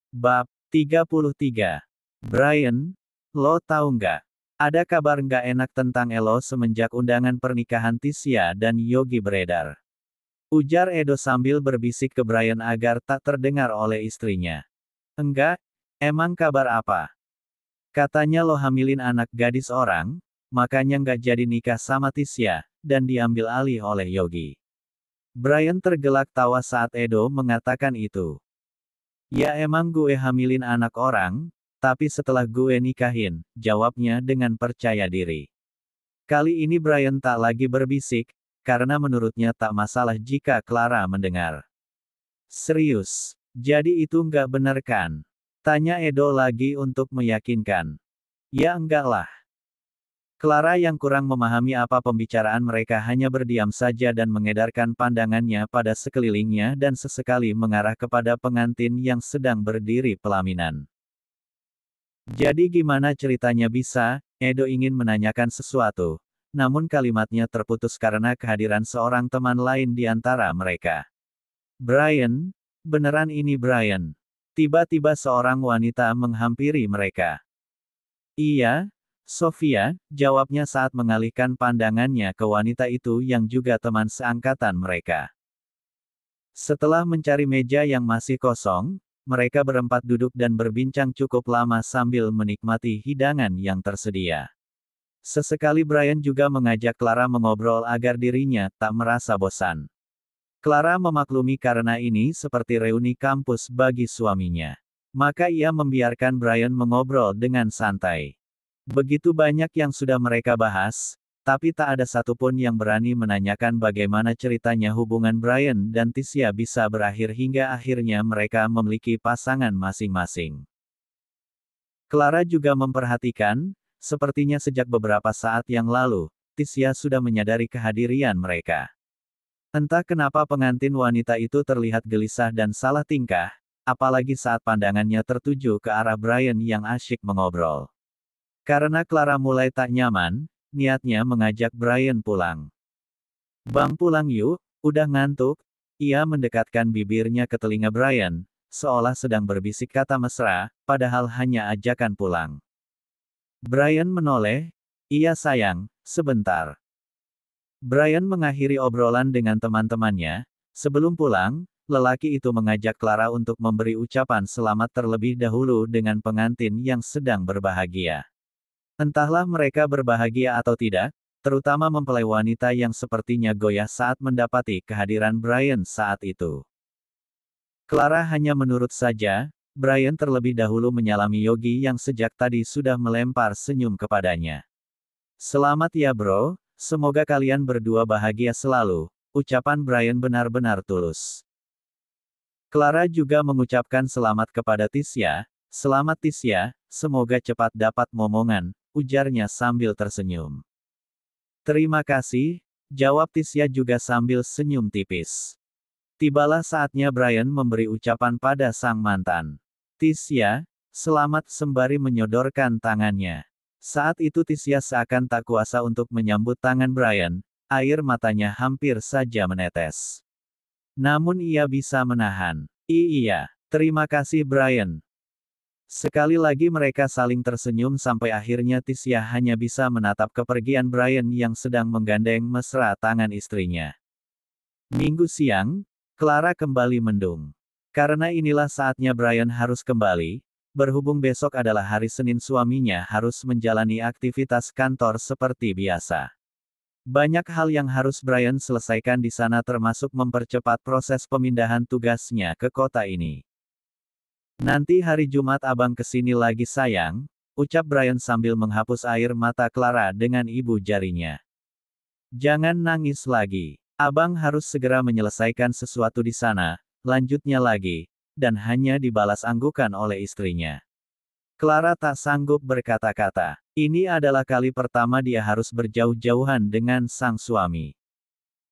Bab 33. Brian, lo tahu nggak? Ada kabar nggak enak tentang Elo semenjak undangan pernikahan Tisya dan Yogi beredar. Ujar Edo sambil berbisik ke Brian agar tak terdengar oleh istrinya. Enggak, emang kabar apa? Katanya lo hamilin anak gadis orang, makanya nggak jadi nikah sama Tisya, dan diambil alih oleh Yogi. Brian tergelak tawa saat Edo mengatakan itu. Ya emang gue hamilin anak orang, tapi setelah gue nikahin, jawabnya dengan percaya diri. Kali ini Brian tak lagi berbisik, karena menurutnya tak masalah jika Clara mendengar. Serius, jadi itu nggak bener kan? Tanya Edo lagi untuk meyakinkan. Ya enggak lah. Clara yang kurang memahami apa pembicaraan mereka hanya berdiam saja dan mengedarkan pandangannya pada sekelilingnya dan sesekali mengarah kepada pengantin yang sedang berdiri pelaminan. Jadi gimana ceritanya bisa? Edo ingin menanyakan sesuatu, namun kalimatnya terputus karena kehadiran seorang teman lain di antara mereka. Brian, beneran ini Brian. Tiba-tiba seorang wanita menghampiri mereka. Iya, Sofia, jawabnya saat mengalihkan pandangannya ke wanita itu yang juga teman seangkatan mereka. Setelah mencari meja yang masih kosong, mereka berempat duduk dan berbincang cukup lama sambil menikmati hidangan yang tersedia. Sesekali Brian juga mengajak Clara mengobrol agar dirinya tak merasa bosan. Clara memaklumi karena ini seperti reuni kampus bagi suaminya. Maka ia membiarkan Brian mengobrol dengan santai. Begitu banyak yang sudah mereka bahas, tapi tak ada satupun yang berani menanyakan bagaimana ceritanya hubungan Brian dan Tisya bisa berakhir hingga akhirnya mereka memiliki pasangan masing-masing. Clara juga memperhatikan, sepertinya sejak beberapa saat yang lalu, Tisya sudah menyadari kehadiran mereka. Entah kenapa pengantin wanita itu terlihat gelisah dan salah tingkah, apalagi saat pandangannya tertuju ke arah Brian yang asyik mengobrol. Karena Clara mulai tak nyaman, niatnya mengajak Brian pulang. Bang pulang yuk, udah ngantuk. Ia mendekatkan bibirnya ke telinga Brian, seolah sedang berbisik kata mesra, padahal hanya ajakan pulang. Brian menoleh, iya sayang, sebentar. Brian mengakhiri obrolan dengan teman-temannya. Sebelum pulang, lelaki itu mengajak Clara untuk memberi ucapan selamat terlebih dahulu dengan pengantin yang sedang berbahagia. Entahlah mereka berbahagia atau tidak, terutama mempelai wanita yang sepertinya goyah saat mendapati kehadiran Brian saat itu. Clara hanya menurut saja, Brian terlebih dahulu menyalami Yogi yang sejak tadi sudah melempar senyum kepadanya. Selamat ya bro, semoga kalian berdua bahagia selalu, ucapan Brian benar-benar tulus. Clara juga mengucapkan selamat kepada Tisya, selamat Tisya, semoga cepat dapat momongan, ujarnya sambil tersenyum. Terima kasih, jawab Tisya juga sambil senyum tipis. Tibalah saatnya Brian memberi ucapan pada sang mantan. Tisya, selamat sembari menyodorkan tangannya. Saat itu Tisya seakan tak kuasa untuk menyambut tangan Brian, air matanya hampir saja menetes. Namun ia bisa menahan. Iya, terima kasih Brian. Sekali lagi mereka saling tersenyum sampai akhirnya Tisya hanya bisa menatap kepergian Brian yang sedang menggandeng mesra tangan istrinya. Minggu siang, Clara kembali mendung. Karena inilah saatnya Brian harus kembali, berhubung besok adalah hari Senin suaminya harus menjalani aktivitas kantor seperti biasa. Banyak hal yang harus Brian selesaikan di sana termasuk mempercepat proses pemindahan tugasnya ke kota ini. Nanti hari Jumat abang kesini lagi sayang, ucap Brian sambil menghapus air mata Clara dengan ibu jarinya. Jangan nangis lagi. Abang harus segera menyelesaikan sesuatu di sana, lanjutnya lagi, dan hanya dibalas anggukan oleh istrinya. Clara tak sanggup berkata-kata. Ini adalah kali pertama dia harus berjauh-jauhan dengan sang suami.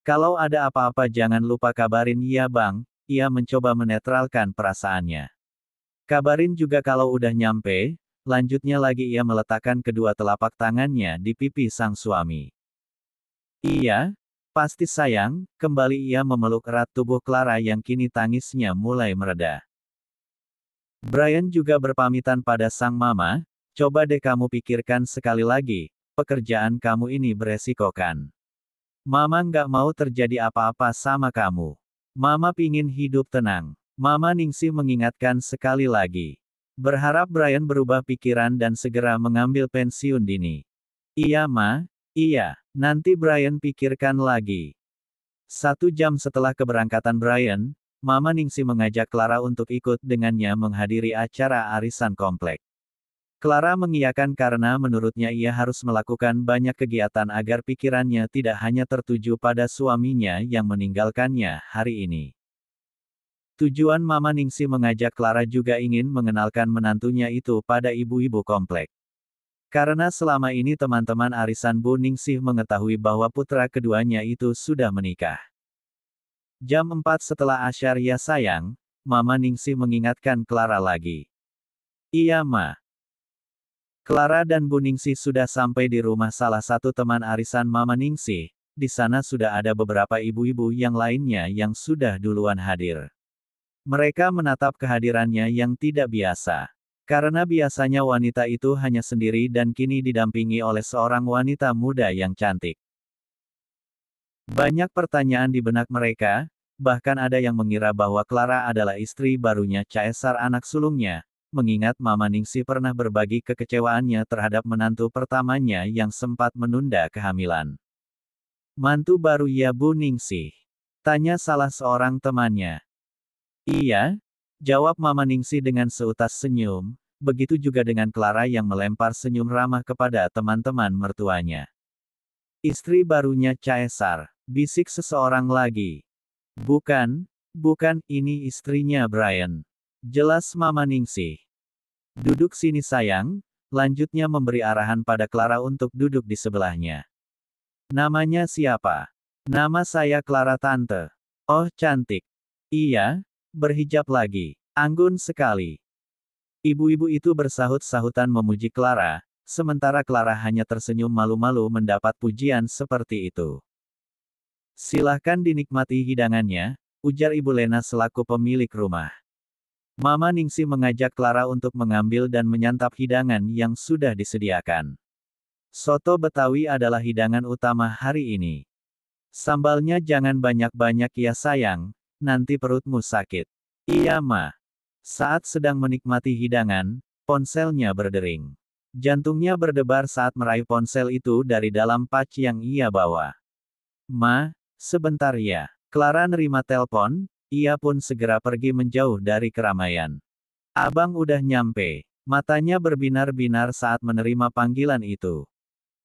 Kalau ada apa-apa jangan lupa kabarin ya bang, ia mencoba menetralkan perasaannya. Kabarin juga kalau udah nyampe, lanjutnya lagi ia meletakkan kedua telapak tangannya di pipi sang suami. Iya, pasti sayang, kembali ia memeluk erat tubuh Clara yang kini tangisnya mulai mereda. Brian juga berpamitan pada sang mama, coba deh kamu pikirkan sekali lagi, pekerjaan kamu ini beresiko kan? Mama nggak mau terjadi apa-apa sama kamu. Mama pingin hidup tenang. Mama Ningsih mengingatkan sekali lagi. Berharap Brian berubah pikiran dan segera mengambil pensiun dini. Iya Ma, iya, nanti Brian pikirkan lagi. 1 jam setelah keberangkatan Brian, Mama Ningsih mengajak Clara untuk ikut dengannya menghadiri acara arisan komplek. Clara mengiyakan karena menurutnya ia harus melakukan banyak kegiatan agar pikirannya tidak hanya tertuju pada suaminya yang meninggalkannya hari ini. Tujuan Mama Ningsih mengajak Clara juga ingin mengenalkan menantunya itu pada ibu-ibu komplek. Karena selama ini teman-teman arisan Bu Ningsih mengetahui bahwa putra keduanya itu sudah menikah. Jam 4 setelah asyar ya sayang, Mama Ningsih mengingatkan Clara lagi. Iya Ma. Clara dan Bu Ningsih sudah sampai di rumah salah satu teman arisan Mama Ningsih. Di sana sudah ada beberapa ibu-ibu yang lainnya yang sudah duluan hadir. Mereka menatap kehadirannya yang tidak biasa. Karena biasanya wanita itu hanya sendiri dan kini didampingi oleh seorang wanita muda yang cantik. Banyak pertanyaan di benak mereka, bahkan ada yang mengira bahwa Clara adalah istri barunya Caesar anak sulungnya. Mengingat Mama Ningsih pernah berbagi kekecewaannya terhadap menantu pertamanya yang sempat menunda kehamilan. Mantu baru ya Bu Ningsih? Tanya salah seorang temannya. Iya, jawab Mama Ningsih dengan seutas senyum, begitu juga dengan Clara yang melempar senyum ramah kepada teman-teman mertuanya. Istri barunya Caesar, bisik seseorang lagi. Bukan, bukan, ini istrinya Brian. Jelas Mama Ningsih. Duduk sini sayang, lanjutnya memberi arahan pada Clara untuk duduk di sebelahnya. Namanya siapa? Nama saya Clara Tante. Oh cantik. Iya, berhijab lagi. Anggun sekali. Ibu-ibu itu bersahut-sahutan memuji Clara, sementara Clara hanya tersenyum malu-malu mendapat pujian seperti itu. Silahkan dinikmati hidangannya, ujar Ibu Lena selaku pemilik rumah. Mama Ningsih mengajak Clara untuk mengambil dan menyantap hidangan yang sudah disediakan. Soto Betawi adalah hidangan utama hari ini. Sambalnya jangan banyak-banyak ya sayang, nanti perutmu sakit. Iya Ma. Saat sedang menikmati hidangan, ponselnya berdering. Jantungnya berdebar saat meraih ponsel itu dari dalam pac yang ia bawa. Ma, sebentar ya. Clara nerima telepon. Ia pun segera pergi menjauh dari keramaian. Abang udah nyampe. Matanya berbinar-binar saat menerima panggilan itu.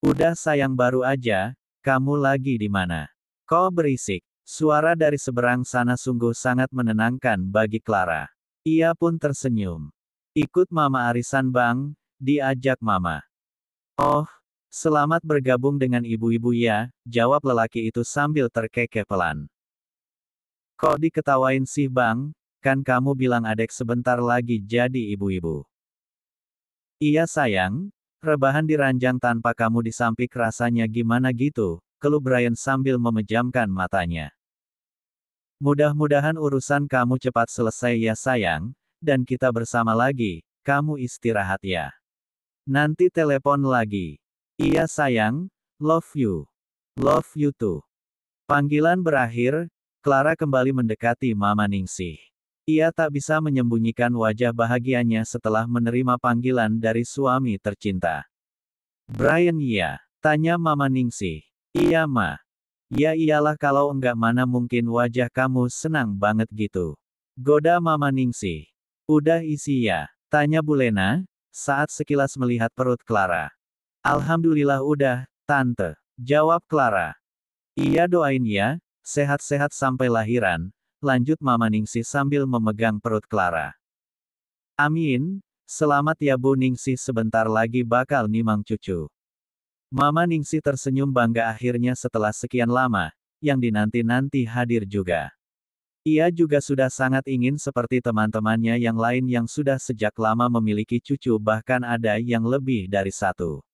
Udah sayang baru aja, kamu lagi di mana? Kok berisik? Suara dari seberang sana sungguh sangat menenangkan bagi Clara. Ia pun tersenyum. Ikut Mama arisan Bang, diajak Mama. Oh, selamat bergabung dengan ibu-ibu ya, jawab lelaki itu sambil terkekeh pelan. Kok diketawain sih Bang? Kan kamu bilang adek sebentar lagi jadi ibu-ibu. Iya sayang, rebahan di ranjang tanpa kamu disampik rasanya gimana gitu, keluh Brian sambil memejamkan matanya. Mudah-mudahan urusan kamu cepat selesai ya sayang, dan kita bersama lagi, kamu istirahat ya. Nanti telepon lagi. Iya sayang, love you. Love you too. Panggilan berakhir, Clara kembali mendekati Mama Ningsih. Ia tak bisa menyembunyikan wajah bahagianya setelah menerima panggilan dari suami tercinta. Brian ya? Tanya Mama Ningsih. Iya Ma. Ya iyalah kalau enggak mana mungkin wajah kamu senang banget gitu. Goda Mama Ningsih. Udah isi ya? Tanya Bu Lena, saat sekilas melihat perut Clara. Alhamdulillah udah, Tante. Jawab Clara. Iya doain ya. Sehat-sehat sampai lahiran, lanjut Mama Ningsih sambil memegang perut Clara. Amin, selamat ya Bu Ningsih sebentar lagi bakal nimang cucu. Mama Ningsih tersenyum bangga akhirnya setelah sekian lama, yang dinanti-nanti hadir juga. Ia juga sudah sangat ingin seperti teman-temannya yang lain yang sudah sejak lama memiliki cucu bahkan ada yang lebih dari satu.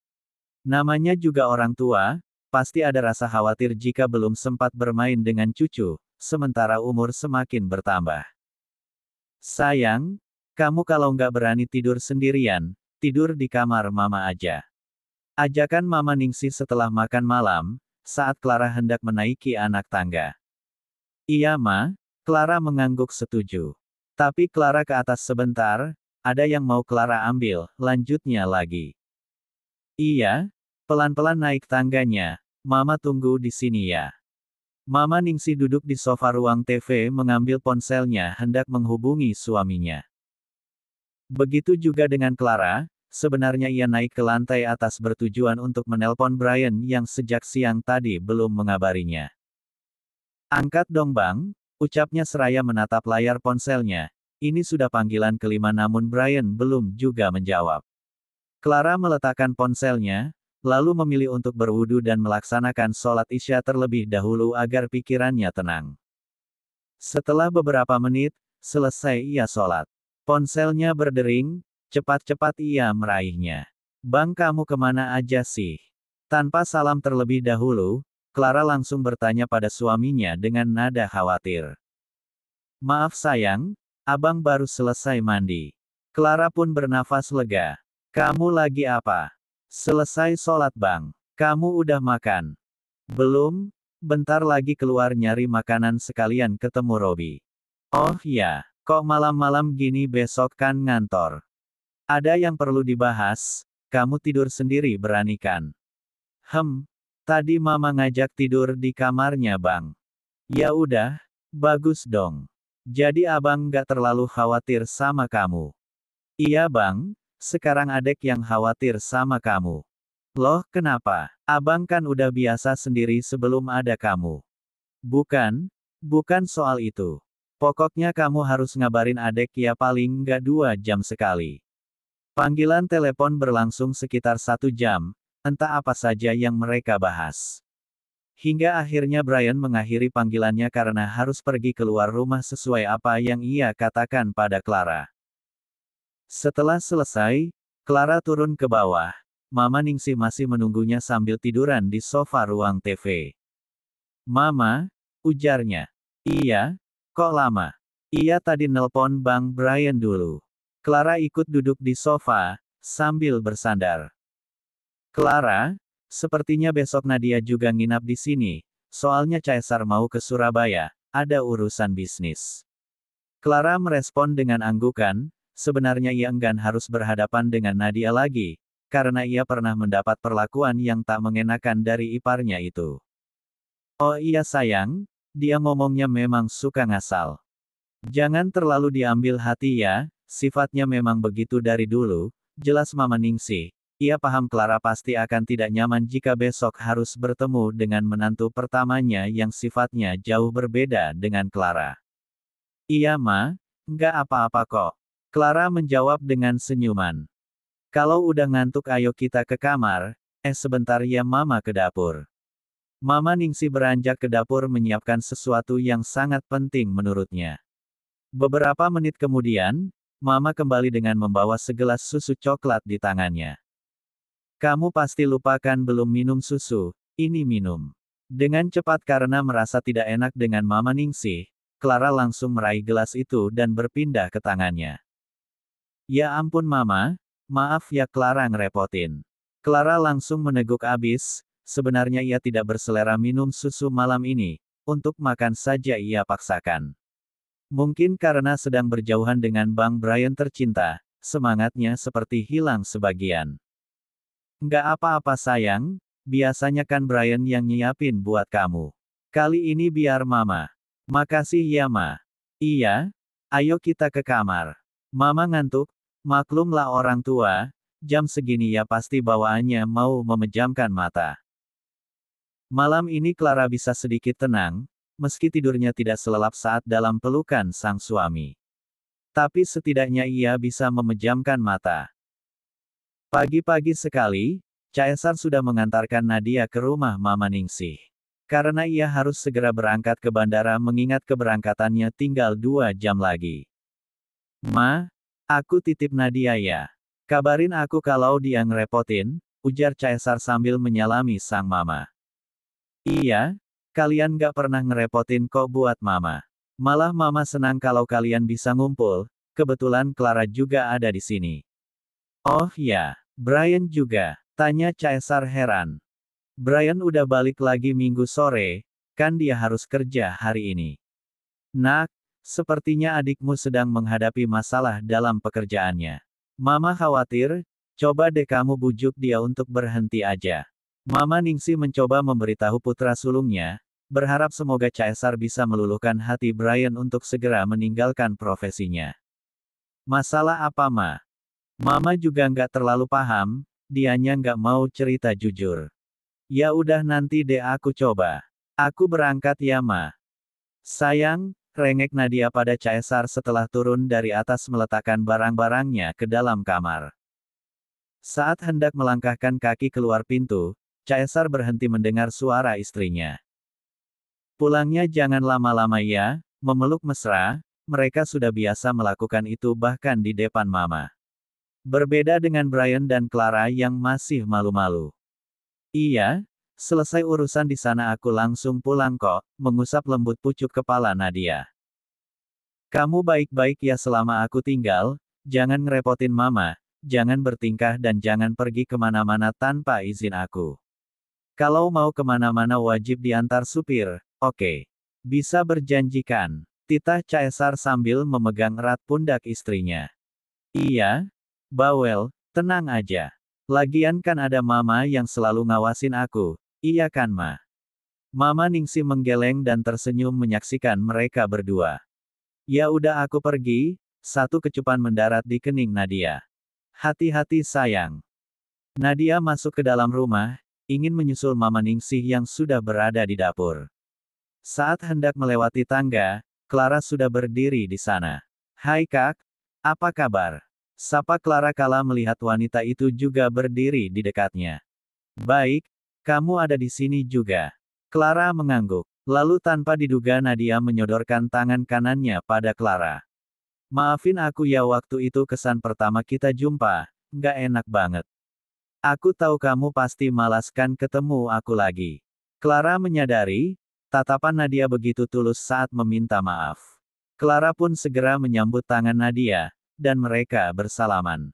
Namanya juga orang tua, pasti ada rasa khawatir jika belum sempat bermain dengan cucu, sementara umur semakin bertambah. Sayang, Kamu kalau nggak berani tidur sendirian, tidur di kamar mama aja. Ajakan Mama Ningsih setelah makan malam, saat Clara hendak menaiki anak tangga. Iya Ma, Clara mengangguk setuju. Tapi Clara ke atas sebentar, ada yang mau Clara ambil, lanjutnya lagi. Iya, pelan-pelan naik tangganya, Mama tunggu di sini ya. Mama Ningsih duduk di sofa ruang TV mengambil ponselnya hendak menghubungi suaminya. Begitu juga dengan Clara, sebenarnya ia naik ke lantai atas bertujuan untuk menelpon Brian yang sejak siang tadi belum mengabarinya. Angkat dong Bang, ucapnya seraya menatap layar ponselnya. Ini sudah panggilan kelima namun Brian belum juga menjawab. Clara meletakkan ponselnya, lalu memilih untuk berwudu dan melaksanakan sholat Isya terlebih dahulu agar pikirannya tenang. Setelah beberapa menit, selesai ia sholat. Ponselnya berdering, cepat-cepat ia meraihnya. Bang kamu kemana aja sih? Tanpa salam terlebih dahulu, Clara langsung bertanya pada suaminya dengan nada khawatir. Maaf sayang, abang baru selesai mandi. Clara pun bernafas lega. Kamu lagi apa? Selesai sholat bang. Kamu udah makan? Belum, bentar lagi keluar nyari makanan sekalian ketemu Robi. Oh ya. Kok malam-malam gini besok kan ngantor? Ada yang perlu dibahas, kamu tidur sendiri berani kan? Tadi mama ngajak tidur di kamarnya bang. Ya udah, bagus dong. Jadi abang gak terlalu khawatir sama kamu. Iya bang, sekarang adek yang khawatir sama kamu. Loh kenapa? Abang kan udah biasa sendiri sebelum ada kamu. Bukan soal itu. Pokoknya kamu harus ngabarin adek ya paling nggak 2 jam sekali. Panggilan telepon berlangsung sekitar 1 jam, entah apa saja yang mereka bahas. Hingga akhirnya Brian mengakhiri panggilannya karena harus pergi keluar rumah sesuai apa yang ia katakan pada Clara. Setelah selesai, Clara turun ke bawah. Mama Ningsih masih menunggunya sambil tiduran di sofa ruang TV. Mama, ujarnya. Iya. Kok lama? Iya tadi nelpon Bang Brian dulu. Clara ikut duduk di sofa, sambil bersandar. Clara, sepertinya besok Nadia juga nginap di sini, soalnya Caesar mau ke Surabaya, ada urusan bisnis. Clara merespon dengan anggukan, sebenarnya ia enggan harus berhadapan dengan Nadia lagi, karena ia pernah mendapat perlakuan yang tak mengenakan dari iparnya itu. Oh iya sayang, dia ngomongnya memang suka ngasal. Jangan terlalu diambil hati ya, sifatnya memang begitu dari dulu, jelas Mama Ningsih. Ia paham Clara pasti akan tidak nyaman jika besok harus bertemu dengan menantu pertamanya yang sifatnya jauh berbeda dengan Clara. Iya Ma, nggak apa-apa kok. Clara menjawab dengan senyuman. Kalau udah ngantuk ayo kita ke kamar, sebentar ya Mama ke dapur. Mama Ningsih beranjak ke dapur menyiapkan sesuatu yang sangat penting menurutnya. Beberapa menit kemudian, Mama kembali dengan membawa segelas susu coklat di tangannya. Kamu pasti lupakan belum minum susu, ini minum. Dengan cepat karena merasa tidak enak dengan Mama Ningsih, Clara langsung meraih gelas itu dan berpindah ke tangannya. Ya ampun Mama, maaf ya Clara ngerepotin. Clara langsung meneguk abis. Sebenarnya ia tidak berselera minum susu malam ini, untuk makan saja ia paksakan. Mungkin karena sedang berjauhan dengan Bang Brian tercinta, semangatnya seperti hilang sebagian. Nggak apa-apa sayang, biasanya kan Brian yang nyiapin buat kamu. Kali ini biar Mama. Makasih ya Ma. Iya, ayo kita ke kamar. Mama ngantuk, maklumlah orang tua, jam segini ya pasti bawaannya mau memejamkan mata. Malam ini Clara bisa sedikit tenang, meski tidurnya tidak selelap saat dalam pelukan sang suami. Tapi setidaknya ia bisa memejamkan mata. Pagi-pagi sekali, Caesar sudah mengantarkan Nadia ke rumah Mama Ningsih. Karena ia harus segera berangkat ke bandara mengingat keberangkatannya tinggal 2 jam lagi. Ma, aku titip Nadia ya. Kabarin aku kalau dia ngerepotin, ujar Caesar sambil menyalami sang mama. Iya, kalian gak pernah ngerepotin kok buat Mama. Malah Mama senang kalau kalian bisa ngumpul, kebetulan Clara juga ada di sini. Oh ya, Brian juga, tanya Caesar heran. Brian udah balik lagi minggu sore, kan dia harus kerja hari ini. Nak, sepertinya adikmu sedang menghadapi masalah dalam pekerjaannya. Mama khawatir, coba deh kamu bujuk dia untuk berhenti aja. Mama Ningsih mencoba memberitahu putra sulungnya, berharap semoga Caesar bisa meluluhkan hati Brian untuk segera meninggalkan profesinya. Masalah apa, Ma? Mama juga nggak terlalu paham, dianya nggak mau cerita jujur. Ya udah nanti deh aku coba. Aku berangkat ya, Ma. Sayang, rengek Nadia pada Caesar setelah turun dari atas meletakkan barang-barangnya ke dalam kamar. Saat hendak melangkahkan kaki keluar pintu, Caesar berhenti mendengar suara istrinya. Pulangnya jangan lama-lama ya, memeluk mesra, mereka sudah biasa melakukan itu bahkan di depan Mama. Berbeda dengan Brian dan Clara yang masih malu-malu. Iya, selesai urusan di sana aku langsung pulang kok, mengusap lembut pucuk kepala Nadia. Kamu baik-baik ya selama aku tinggal, jangan ngerepotin Mama, jangan bertingkah dan jangan pergi kemana-mana tanpa izin aku. Kalau mau kemana-mana wajib diantar supir, oke. Bisa berjanjikan. Titah Caesar sambil memegang erat pundak istrinya. Iya, bawel, tenang aja. Lagian kan ada Mama yang selalu ngawasin aku, iya kan Ma? Mama Ningsih menggeleng dan tersenyum menyaksikan mereka berdua. Ya udah aku pergi, satu kecupan mendarat di kening Nadia. Hati-hati sayang. Nadia masuk ke dalam rumah, ingin menyusul Mama Ningsih yang sudah berada di dapur. Saat hendak melewati tangga, Clara sudah berdiri di sana. Hai Kak, apa kabar? Sapa Clara kala melihat wanita itu juga berdiri di dekatnya. Baik, kamu ada di sini juga. Clara mengangguk. Lalu tanpa diduga Nadia menyodorkan tangan kanannya pada Clara. Maafin aku ya waktu itu kesan pertama kita jumpa, nggak enak banget. Aku tahu kamu pasti malas kan ketemu aku lagi. Clara menyadari, tatapan Nadia begitu tulus saat meminta maaf. Clara pun segera menyambut tangan Nadia, dan mereka bersalaman.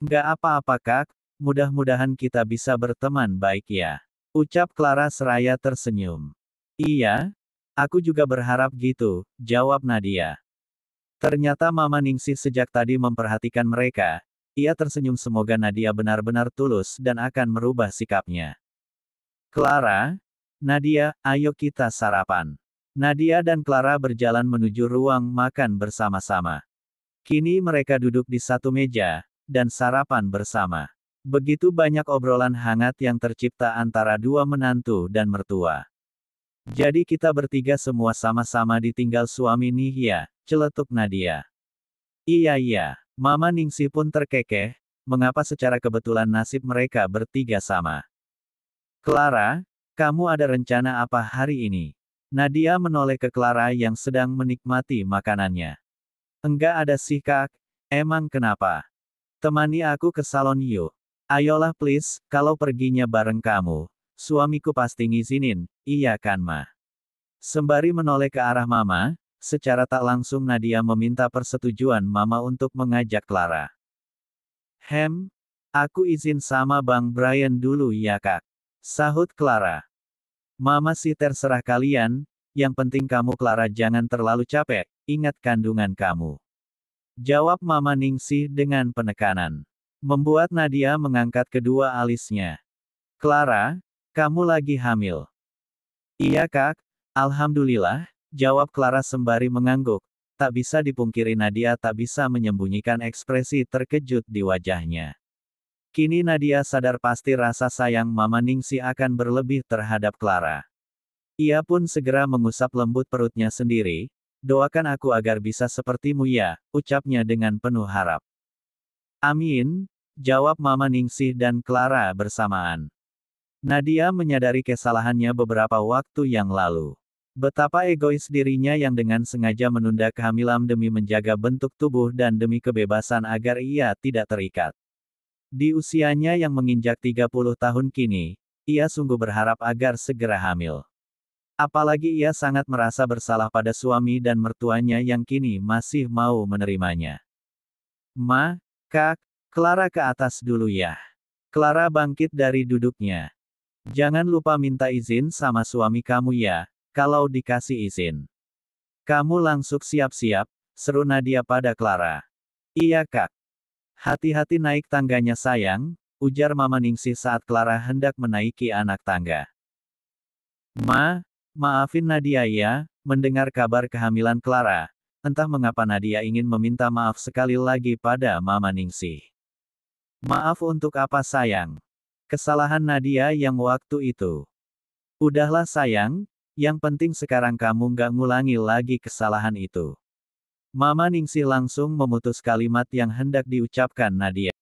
Nggak apa-apa Kak, mudah-mudahan kita bisa berteman baik ya. Ucap Clara seraya tersenyum. Iya, aku juga berharap gitu, jawab Nadia. Ternyata Mama Ningsih sejak tadi memperhatikan mereka. Ia tersenyum semoga Nadia benar-benar tulus dan akan merubah sikapnya. Clara, Nadia, ayo kita sarapan. Nadia dan Clara berjalan menuju ruang makan bersama-sama. Kini mereka duduk di satu meja, dan sarapan bersama. Begitu banyak obrolan hangat yang tercipta antara dua menantu dan mertua. Jadi kita bertiga semua sama-sama ditinggal suami nih ya, celetuk Nadia. Iya. Mama Ningsih pun terkekeh, mengapa secara kebetulan nasib mereka bertiga sama. Clara, kamu ada rencana apa hari ini? Nadia menoleh ke Clara yang sedang menikmati makanannya. Enggak ada sih Kak, emang kenapa? Temani aku ke salon yuk. Ayolah please, kalau perginya bareng kamu, suamiku pasti ngizinin, iya kan Ma? Sembari menoleh ke arah Mama, secara tak langsung Nadia meminta persetujuan Mama untuk mengajak Clara. Aku izin sama Bang Brian dulu ya Kak. Sahut Clara. Mama sih terserah kalian, yang penting kamu Clara jangan terlalu capek, ingat kandungan kamu. Jawab Mama Ningsih dengan penekanan. Membuat Nadia mengangkat kedua alisnya. Clara, kamu lagi hamil. Iya Kak, Alhamdulillah, jawab Clara sembari mengangguk. Tak bisa dipungkiri Nadia tak bisa menyembunyikan ekspresi terkejut di wajahnya. Kini Nadia sadar pasti rasa sayang Mama Ningsih akan berlebih terhadap Clara. Ia pun segera mengusap lembut perutnya sendiri. Doakan aku agar bisa sepertimu ya, ucapnya dengan penuh harap. Amin, jawab Mama Ningsih dan Clara bersamaan. Nadia menyadari kesalahannya beberapa waktu yang lalu. Betapa egois dirinya yang dengan sengaja menunda kehamilan demi menjaga bentuk tubuh dan demi kebebasan agar ia tidak terikat. Di usianya yang menginjak 30 tahun kini, ia sungguh berharap agar segera hamil. Apalagi ia sangat merasa bersalah pada suami dan mertuanya yang kini masih mau menerimanya. Ma, Kak, Clara ke atas dulu ya. Clara bangkit dari duduknya. Jangan lupa minta izin sama suami kamu ya, kalau dikasih izin. Kamu langsung siap-siap, seru Nadia pada Clara. Iya Kak. Hati-hati naik tangganya sayang, ujar Mama Ningsih saat Clara hendak menaiki anak tangga. Ma, maafin Nadia ya, mendengar kabar kehamilan Clara, entah mengapa Nadia ingin meminta maaf sekali lagi pada Mama Ningsih. Maaf untuk apa sayang? Kesalahan Nadia yang waktu itu. Udahlah sayang, yang penting sekarang kamu nggak ngulangi lagi kesalahan itu. Mama Ningsih langsung memutus kalimat yang hendak diucapkan Nadia.